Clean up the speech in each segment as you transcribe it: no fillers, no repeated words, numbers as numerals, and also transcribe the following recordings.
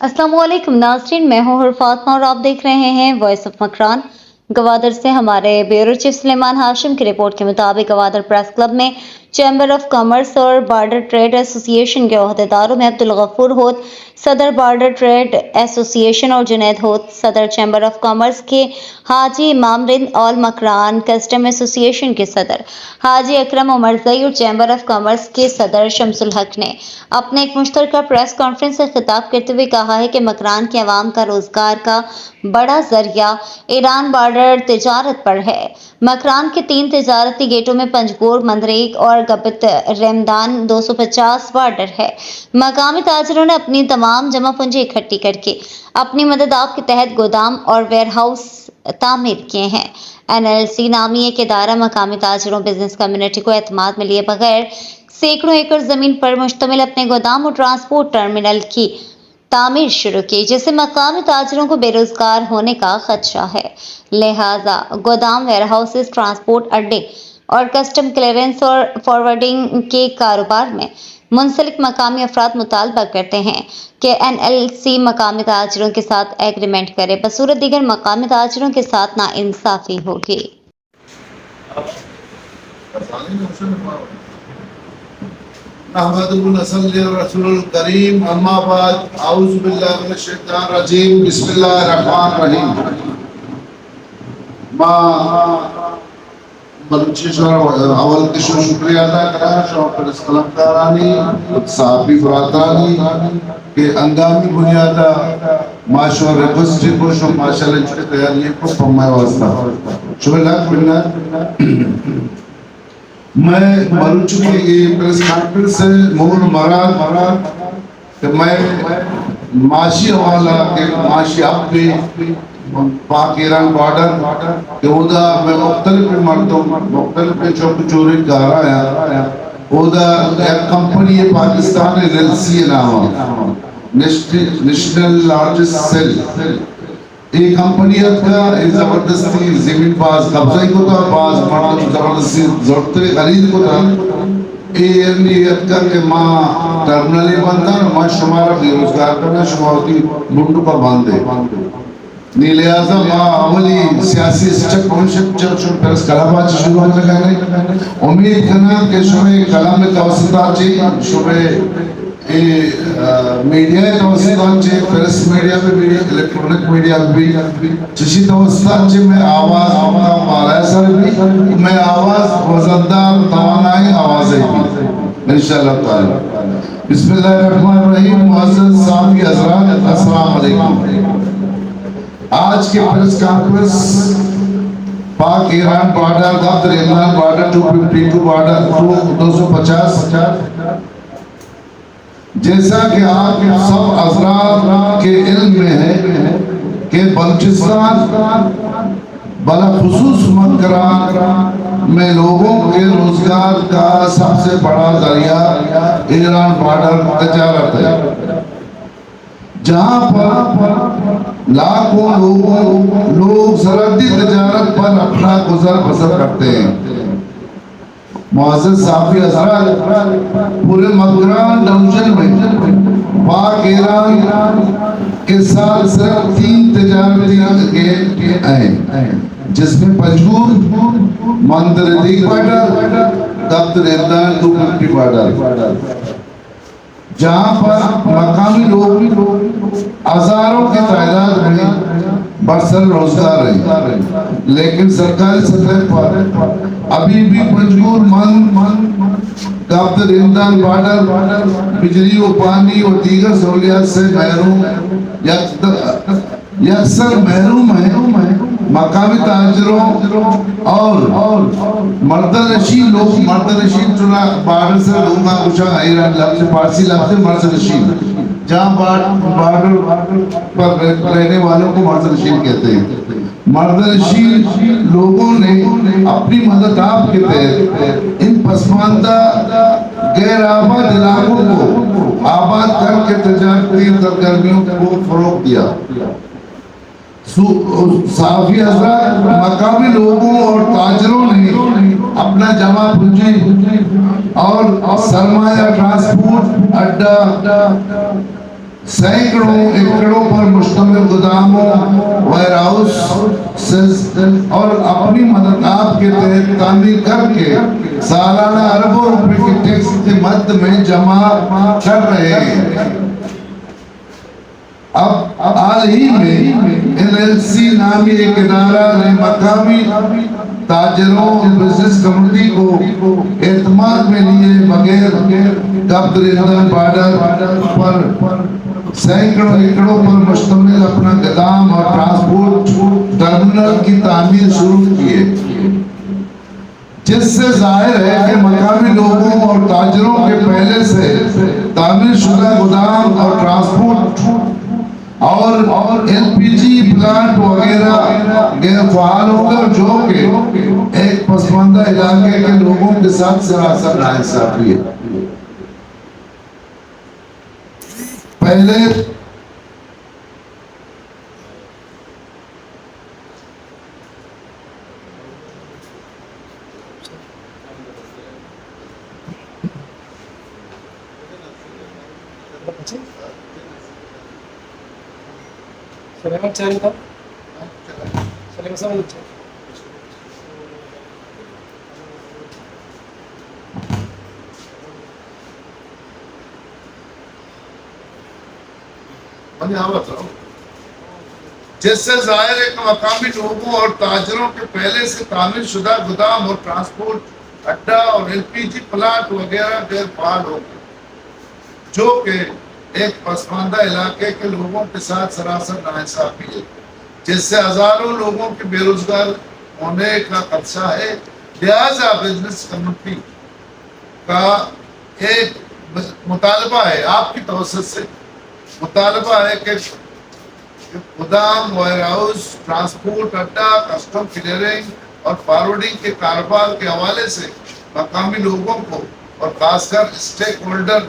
अस्सलाम वालेकुम नाज़रीन, मैं हूँ फातिमा और आप देख रहे हैं वॉइस ऑफ मकरान। गवादर से हमारे ब्यूरो चीफ सुलेमान हाशिम की रिपोर्ट के मुताबिक गवादर प्रेस क्लब में चैम्बर ऑफ कॉमर्स और बॉर्डर ट्रेड एसोसिएशन के अहदेदारों में अब्दुल गफूर होत सदर बॉर्डर ट्रेड एसोसिएशन और जुनैद होत सदर चैम्बर ऑफ कॉमर्स के हाजी इमाम Rind all Makran custom association के सदर हाजी अकरम उमरजई और चैम्बर ऑफ कॉमर्स के सदर शमसुल हक ने अपने एक मुश्तरका प्रेस कॉन्फ्रेंस से खिताब करते हुए कहा है कि मकरान के अवाम का रोजगार का बड़ा जरिया ईरान बॉर्डर तिजारत पर है। मकरान के 3 तिजारती गेटों में पंजगोर, मंदरेक और गबत रेमदान 250 बॉर्डर है। मकामी ताजरों ने अपनी तमाम जमा पूंजी इकट्ठी करके अपनी मदद आपके तहत गोदाम और वेयर हाउस तामीर किए हैं। NLC नामी एक इदारा मकामी ताजरों बिजनेस कम्युनिटी को एतमाद में लिए बगैर सैकड़ों एकड़ जमीन पर मुश्तमिल अपने गोदाम और ट्रांसपोर्ट टर्मिनल की तामीर शुरू की, जिससे मकामी ताजरों को बेरोजगार होने का खदशा है। लिहाजा गोदाम, वेयर हाउसेस, ट्रांसपोर्ट अड्डे और कस्टम क्लियरेंस और फॉरवर्डिंग के कारोबार में मुंसलिक मकामी अफराद मुतालबा करते हैं कि NLC मकामी ताजरों के साथ एग्रीमेंट करे, बसूरत दीगर मकामी ताजरों के साथ नाइंसाफी होगी। रसूलुल करीम अम्मा बाद आऊज़ु बिल्लाहि मिनश शैतानिर रजीम बिस्मिल्लाहिर रहमानिर रहीम। बलूचिस्तान अवल के शुक्रिया अदा करा शौकत कलमकारानी साफी बरादरानी के अंगामी बुनियादा माशवर रिक्वेस्ट को शो माशाल्लाह की तैयारी को फरमाया वास्ता शुक्रिया। मैं बलूच की प्रेस कॉन्फ्रेंस से मूल मराद कि मैं माशी वाला के माशी अब भी पाक ईरान बॉर्डर के उदा मैं मुख्तलिफ मर्दों मुख्तलिफ चौक चोरी कर रहा है उदा एक कंपनी है पाकिस्तान NLC नाम नेशनल लार्जेस्ट सेल ये कंपनी का जबरदस्ती जमीन पास कब्जा को था पास मर्द जबरदस्ती जरूरत खरीद को था ये नियत का के मां टर्मिनल बंदा मां शुमारा बेरोजगार करना शुमारती मुंडू पर बांधे नीलियाजा मां अवली सियासी स्टेप कॉन्सेप्ट जब प्रेस कलाम शुरू होने लगा उम्मीद करना कि शुमे कलाम में तवसीता चाहिए शुमे मीडिया तवसीता प्रेस मीडिया पे भी इलेक्ट्रॉनिक मीडिया भी जिसी तवसीता में आवाज माला सर भी मैं आवाज वजनदार तवानाई आवाजें भी इंशाल्लाह ताला। बिस्मिल्लाहिर्रहमानिर्रहीम। मुअज़्ज़ज़ साहब हज़रात अस्सलाम वालेकुम। आज के प्रेस कॉन्फ्रेंस पाक ईरान बॉर्डर गब्त रेमदान बॉर्डर 252 बॉर्डर 250 जैसा कि आप सब हज़रात के इल्म में है कि बलूचिस्तान बला खुसूस मकरान में लोगों के रोजगार का सबसे बड़ा जरिया ईरान बॉर्डर तिजारत है, जहाँ पर लाखों लोग सरहदी तिजारत पर अपना गुजर बसर करते हैं। मुअज़्ज़ज़ साफ़ी हज़रात पूरे मकरान डिवीजन में पाक ईरान के साथ सिर्फ 3 तिजारती गेट हैं, जिसमें पंजगूर, मंदरेक बॉर्डर, गब्त रेमदान 250 बॉर्डर, जहाँ पर मकामी लोग हजारों की तादाद में बरसर रोजगार है, लेकिन सरकारी सतह पर अभी भी पंजगूर, गब्त रेमदान बॉर्डर बिजली और पानी और दीगर सहूलियात से महरूम यकसर महरूम है। मकामी ताजरों और मर्दनशीन लोग मर्दनशीन चुना बॉर्डर से लोग कुछ ईरान लफ्ज़ फारसी लफ्ज़ मर्दनशीन, जहाँ बॉर्डर पर रहने वालों को मर्दनशीन कहते हैं। मर्दनशीन लोगों ने अपनी मदद आपके तहत इन पसमानदा गैर आबाद इलाकों को आबाद करके तजारती सरगर्मियों को फरोग दिया। साफी हज़रात मकामी लोगों और ताजरों ने अपना जमा पूंजी और सरमाया ट्रांसपोर्ट अड्डा सैकड़ों एकड़ों पर मुश्तमिल गोदामों, वेयर हाउस और अपनी मदद आपके तहत तामीर करके सालाना अरबों रुपए की टैक्स के मद में जमा कर रहे हैं। अब हाल ही में एलएलसी नामी एक इदारा ने मकामी ताजरों और बिजनेस कम्युनिटी को एतमाद में लिए बगैर कब्र बॉर्डर पर सैकड़ों एकड़ों पर मुश्तमिल अपना गोदाम और ट्रांसपोर्ट टर्मिनल की तामीर शुरू की है, जिससे जाहिर है कि मकामी लोगों और ताजरों के पहले से तामीर शुदा गोदाम और ट्रांसपोर्ट और एलपीजी प्लांट वगैरह गैर फाल होगा, जो कि एक पसमानदा इलाके के लोगों के साथ सरासर नाइंसाफी है। पहले Selamat cerita. Selamat sama lucu. जिससे जाहिर है कि मकामी लोगों और ताजरों के पहले से तामीर शुदा गोदाम और ट्रांसपोर्ट अड्डा और एलपीजी प्लांट वगैरह गैर फाल हो गए, जो कि एक पसमानदा इलाके के लोगों के साथ सरासर नाइंसाफी है, जिससे हजारों लोगों के बेरोजगार होने का खदशा है। लिहाजा बिजनेस कम्युनिटी का एक मुतालबा है, आपकी तवज्जो से मुतालबा है कि गोदाम, वेयर हाउस, ट्रांसपोर्ट अड्डा, कस्टम क्लियरिंग और फॉरवर्डिंग के कारोबार के हवाले से मकामी लोगों को और खासकर स्टेक होल्डर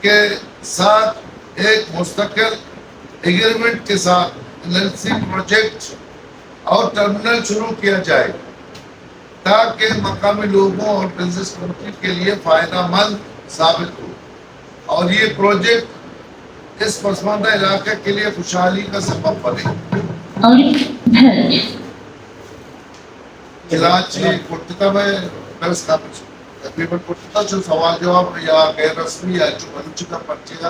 के साथ एक मुस्तकिल एग्रीमेंट के साथ एलएलसी प्रोजेक्ट और टर्मिनल शुरू किया जाए, ताकि मकामी लोगों और बिजनेस कम्युनिटी के लिए फायदेमंद साबित हो और ये प्रोजेक्ट इस पसमानदा इलाके के लिए खुशहाली का सबब बने। इलाची कुर्ता में दर्ज तकरीबन कुर्ता जो सवाल जवाब या गैर रस्मी या जो बलूची का पर्चेगा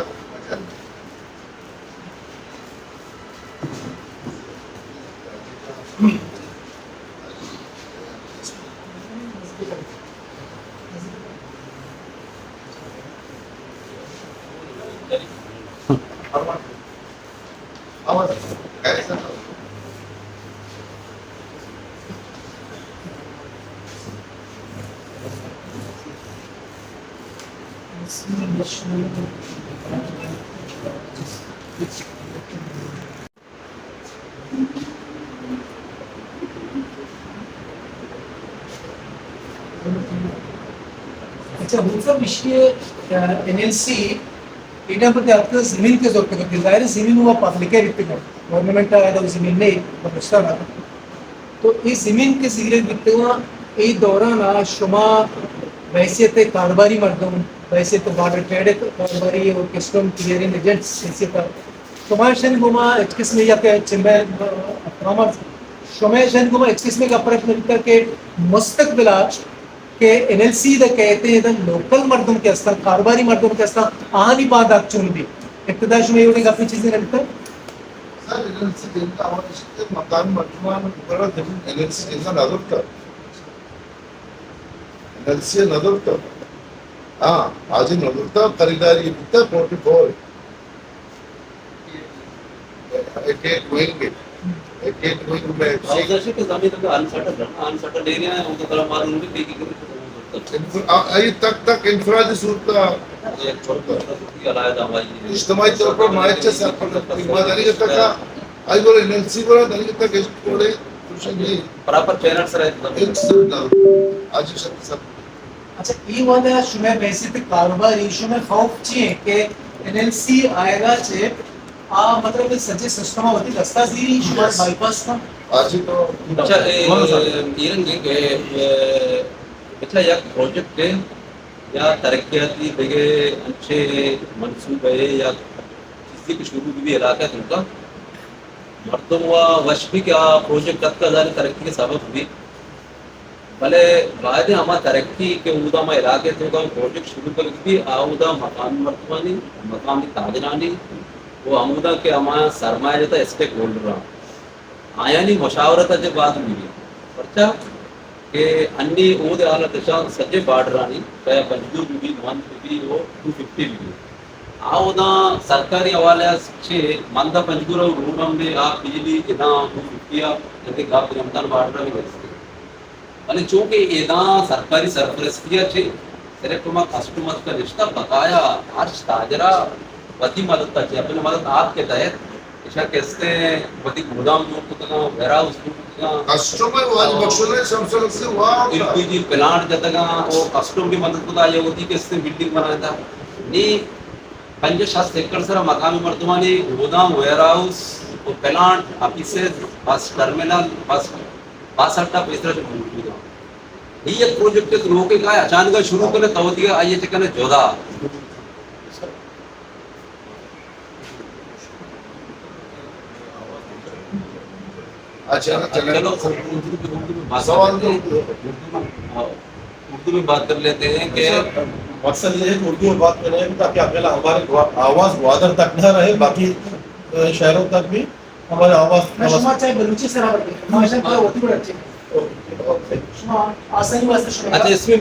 अच्छा दूसरा विषय एनएलसी ईटापति आपको जमीन के जोर पे जाहिर जमीन हुआ पब्लिक है रिक्त गवर्नमेंट आया जमीन नहीं बस्ता ना तो इस जमीन के सिगरेट बिकते हुआ ये दौरान शुमा हैसियत कारोबारी मर्दों हैसियत बॉर्डर ट्रेड कारोबारी और कस्टम क्लियरिंग एजेंट्स हैसियत शुमाशन गुमा एक्सकिस में जाके चेंबर कॉमर्स शुमाशन गुमा एक्सकिस में का प्रश्न करके मुस्तकबिला के एनएलसी द कहते हैं लोकल मर्दों के अस्तर कारोबारी मर्दों के अस्तर आनी बात आप चुन दी इब्तिदाश में ये काफी चीजें रहता सर एनएलसी जिनका हमारे मकान मजमूआ में पूरा जमीन एनएलसी जिनका नजर का एनएलसी नजर का हाँ आज नजर का खरीदारी बिकता 44 एक होंगे एक में औदर्शी के जमीन का अनसर्टन एरिया है उनका तरफ मालूम भी देखी कि आई तक इंफ्राज सूरत का एक छोटा की अलायदा हमारी इज्तिमाई तौर पर मायचे सर पर ईमानदारी का तक आई बोले एनएलसी बोला दलित तक इस कोड़े कुछ नहीं प्रॉपर चैनल्स रहते एक सब आज सब अच्छा ये वाला शुमे वैसे तो कारोबारी शुमे खौफ चाहिए कि एनएलसी आएगा चे मतलब सजे सिस्टम होती दस्ता जीरी शुमे बाईपास का आज ही तो अच्छा ये के अच्छा या प्रोजेक्ट है या तरक्कियाती बगे अच्छे मंसूबे या نزدیک شروع بھی علاقہ ہے ان کا مردم و وشبی کیا پروجیکٹ کا ذالی ترقی کے سبب بھی بھلے بعد ہمارا ترقی کے اودا میں علاقے تو کا پروجیکٹ شروع کر بھی آؤدا مقامی مردمانی مقامی تاجرانی وہ عمودہ کے ہمارا سرمایہ جاتا اسٹیک ہولڈر رہا آیا نہیں مشاورت جب بعد ملی پرچا کہ انی عہدے اعلیٰ دشا سجے بارڈرانی چاہے 25 بھی 1 بھی وہ 250 بھی آؤدا سرکاری حوالے سے مندہ پنجگور اور روڈوں میں آپ بجلی ادھا 250 جیسے گاپ رمضان بارڈر بھی کرتے અને چونکہ એના સરકારી સરપરસ્તિયા છે صرف માં કસ્ટમર کا رشتہ بقایا ہر تاجرہ وتی مدد کا چاہیے اپنے مدد آپ کے تحت ایسا کیسے وتی گودام جو کتنا ویرا اس کو کتنا کسٹمر واج بخشنے سمسل سے واہ ایل پی جی پلانٹ جتنا وہ کسٹم کی مدد کو آئے ہوتی کیسے بلڈنگ بنایا تھا نہیں 5-7 ایکڑ سر مقامی مردمانی گودام ویئر ہاؤس اور پلانٹ آفیسز بس ٹرمینل بس اڈا پیسہ سے موجود ہے یہ ایک پروجیکٹ کے روکے کا اچانک شروع کرنے تو دیا آئیے چکنے 14 اچھا چلو اردو میں بات کر لیتے ہیں کہ مقصد یہ ہے کہ اردو میں بات کریں تاکہ اکیلا ہماری آواز گوادر تک نہ رہے باقی شہروں تک بھی ہماری آواز شما چاہے بلوچی سے رابط کریں ماشاء اللہ ہوتی بڑا اچھی شما آسانی واسطے شما اچھا اس میں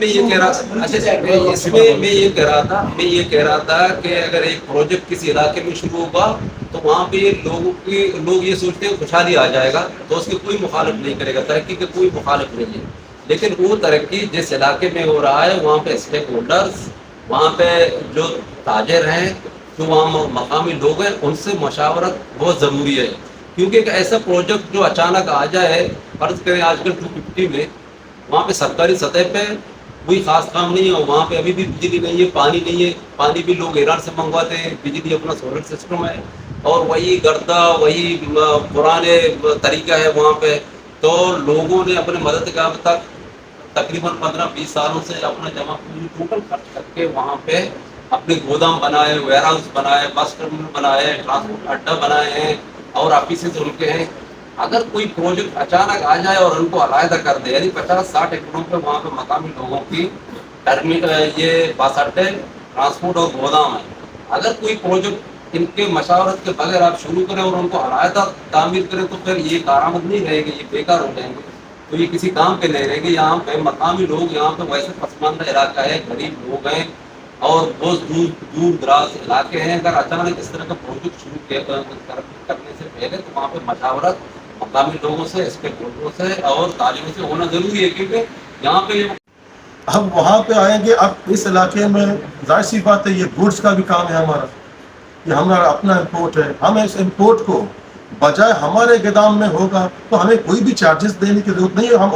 میں یہ کہہ رہا تھا کہ اگر ایک پروجیکٹ کسی علاقے میں شروع ہوگا تو وہاں پہ لوگ یہ سوچتے ہیں خوشحالی آ جائے گا تو اس کی کوئی مخالف نہیں کرے گا ترقی کے کوئی مخالف نہیں ہے لیکن وہ ترقی جس علاقے میں ہو رہا ہے وہاں پہ اسٹیک ہولڈرز وہاں پہ جو تاجر ہیں جو وہاں مقامی لوگ ہیں ان سے مشاورت بہت ضروری ہے کیونکہ ایک ایسا پروجیکٹ جو اچانک آ جائے فرض کریں آج کل 250 میں وہاں پہ سرکاری سطح پہ کوئی خاص کام نہیں ہے وہاں پہ ابھی بھی بجلی نہیں ہے پانی بھی لوگ ایران سے منگواتے ہیں بجلی اپنا سولر سسٹم ہے اور وہی گردہ وہی پرانے طریقہ ہے وہاں پہ تو لوگوں نے اپنے مدد کا اب تک تقریباً 15-20 سالوں سے اپنا جمع پوری ٹوٹل خرچ کر کے وہاں پہ اپنے گودام بنائے ویئر ہاؤس بنائے بس ٹرمینل بنائے ٹرانسپورٹ اڈا بنائے ہیں اور آفیسز ان کے ہیں اگر کوئی پروجیکٹ اچانک آ جائے اور ان کو علیحدہ کر دے یعنی 50-60 ایکڑوں پہ وہاں پہ مقامی لوگوں کی یہ بس اڈے ٹرانسپورٹ اور گودام ہے اگر کوئی پروجیکٹ ان کے مشاورت کے بغیر آپ شروع کریں اور ان کو علیحدہ تعمیر کریں تو پھر یہ کارآمد نہیں رہے گی یہ بیکار ہو جائیں گے تو یہ کسی کام کے نہیں رہے گی یہاں پہ مقامی لوگ یہاں پہ ویسے پسماندہ علاقہ ہے غریب لوگ ہیں اور بہت دور دراز علاقے ہیں اگر اچانک اس طرح کا پروجیکٹ شروع کرنے سے پہلے تو وہاں پہ مشاورت مقامی لوگوں سے اسٹیک ہولڈروں سے اور تعلیموں سے ہونا ضروری ہے کیونکہ یہاں پہ ہم وہاں پہ آئیں گے اب اس علاقے میں ظاہر سی بات ہے یہ گوڈس کا بھی کام ہے ہمارا یہ ہمارا اپنا امپورٹ ہے ہم اس امپورٹ کو بجائے ہمارے گودام میں ہوگا تو ہمیں کوئی بھی چارجز دینے کی ضرورت نہیں ہے ہم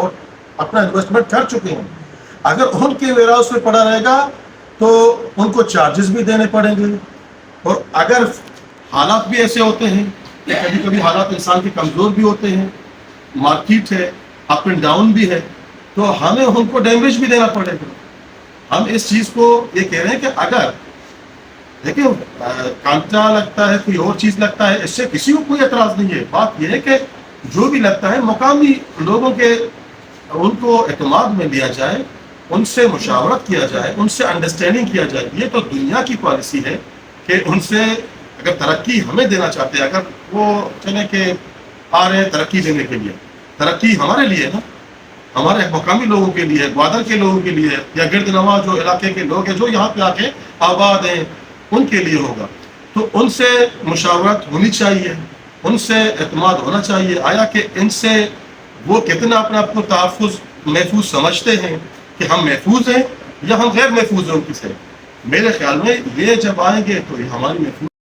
اپنا انویسٹمنٹ کر چکے ہیں اگر ان کے ویئر ہاؤس میں پڑا رہے گا تو ان کو چارجز بھی دینے پڑیں گے اور اگر حالات بھی ایسے ہوتے ہیں کہ کبھی کبھی حالات انسان کے کمزور بھی ہوتے ہیں مارکیٹ ہے اپ اینڈ ڈاؤن بھی ہے تو ہمیں ان کو ڈیمیج بھی دینا پڑے گا ہم اس چیز کو یہ کہہ رہے ہیں کہ اگر دیکھیں کانٹا لگتا ہے کوئی اور چیز لگتا ہے اس سے کسی کو کوئی اعتراض نہیں ہے بات یہ ہے کہ جو بھی لگتا ہے مقامی لوگوں کے ان کو اعتماد میں لیا جائے ان سے مشاورت کیا جائے ان سے انڈرسٹینڈنگ کیا جائے یہ تو دنیا کی پالیسی ہے کہ ان سے اگر ترقی ہمیں دینا چاہتے ہیں اگر وہ چلیں کہ آ رہے ہیں ترقی دینے کے لیے ترقی ہمارے لیے نا ہمارے مقامی لوگوں کے لیے گوادر کے لوگوں کے لیے یا گرد نواح جو علاقے کے لوگ ہیں جو یہاں پہ آ کے آباد ہیں ان کے لیے ہوگا تو ان سے مشاورت ہونی چاہیے ان سے اعتماد ہونا چاہیے آیا کہ ان سے وہ کتنا اپنے آپ کو تحفظ محفوظ سمجھتے ہیں کہ ہم محفوظ ہیں یا ہم غیر محفوظ ہیں ان کی سے میرے خیال میں یہ جب آئیں گے تو یہ ہماری محفوظ